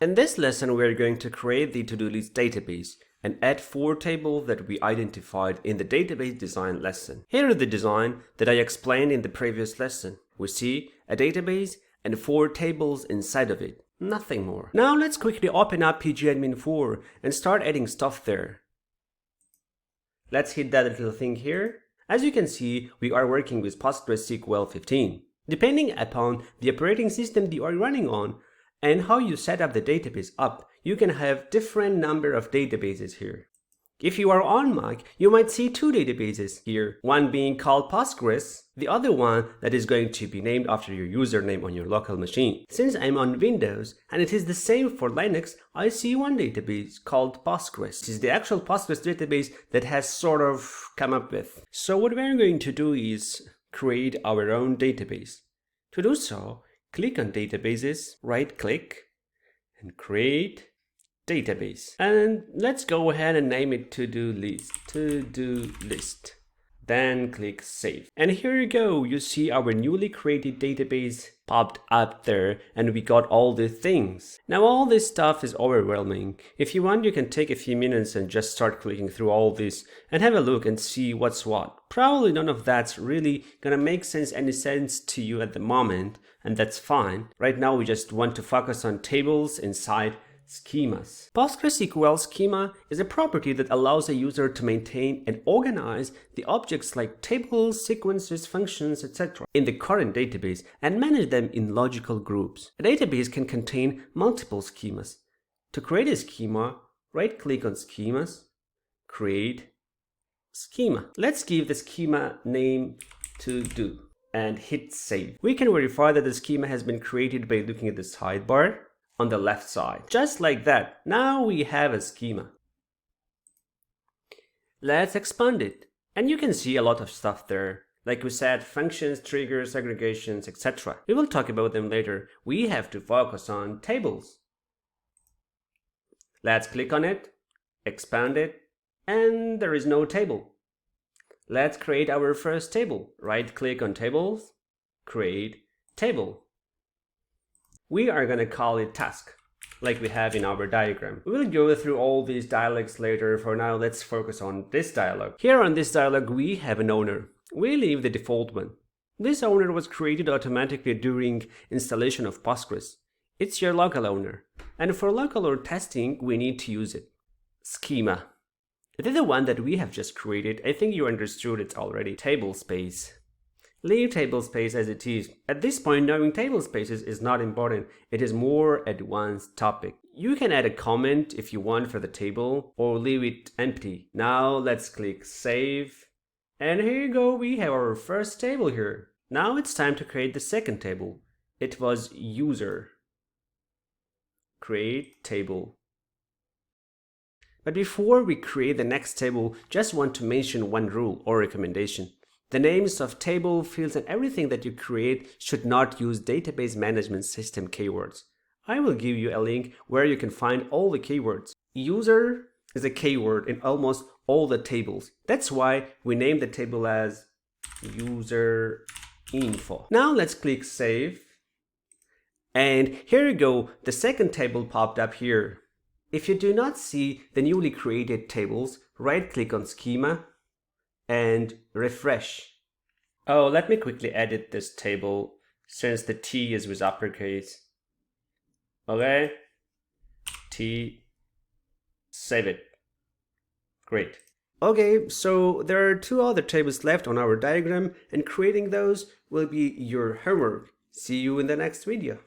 In this lesson, we are going to create the to-do list database and add 4 tables that we identified in the database design lesson. Here is the design that I explained in the previous lesson. We see a database and 4 tables inside of it, nothing more. Now let's quickly open up pgadmin4 and start adding stuff there. Let's hit that little thing here. As you can see, we are working with PostgreSQL 15. Depending upon the operating system that you are running on, and how you set up the database up, you can have different number of databases here. If you are on Mac, you might see 2 databases here, one being called Postgres, the other one that is going to be named after your username on your local machine. Since I'm on Windows and it is the same for Linux, I see one database called Postgres. This is the actual Postgres database that has sort of come up with. So what we're going to do is create our own database. To do so, click on Databases, right-click, and create database. And let's go ahead and name it to-do list. Then click Save. And here you go, you see our newly created database popped up there, and we got all the things. Now all this stuff is overwhelming. If you want, you can take a few minutes and just start clicking through all this and have a look and see what's what. Probably none of that's really gonna make any sense to you at the moment, and that's fine. Right now we just want to focus on tables inside schemas. PostgreSQL schema is a property that allows a user to maintain and organize the objects like tables, sequences, functions, etc. in the current database and manage them in logical groups. A database can contain multiple schemas. To create a schema, right-click on Schemas, Create Schema. Let's give the schema name to do and hit Save. We can verify that the schema has been created by looking at the sidebar on the left side. Just like that, now we have a schema. Let's expand it. And you can see a lot of stuff there. Like we said, functions, triggers, aggregations, etc. We will talk about them later. We have to focus on tables. Let's click on it, expand it, and there is no table. Let's create our first table. Right-click on Tables, Create Table. We are going to call it task, like we have in our diagram. We will go through all these dialogues later. For now, let's focus on this dialog. Here on this dialog, we have an owner. We leave the default one. This owner was created automatically during installation of Postgres. It's your local owner. And for local or testing, we need to use it. Schema. It is the one that we have just created. I think you understood it already. Table space. Leave table space as it is. At this point, knowing table spaces is not important. It is more advanced topic. You can add a comment if you want for the table or leave it empty. Now let's click Save. And here you go, we have our first table here. Now it's time to create the second table. It was user. Create table. But before we create the next table, just want to mention one rule or recommendation. The names of table, fields, and everything that you create should not use database management system keywords. I will give you a link where you can find all the keywords. User is a keyword in almost all the tables. That's why we named the table as user info. Now let's click Save. And here you go, the second table popped up here. If you do not see the newly created tables, right-click on Schema and refresh. Oh, let me quickly edit this table since the T is with uppercase. Okay, T, save it. Great. Okay, so there are 2 other tables left on our diagram, and creating those will be your homework. See you in the next video.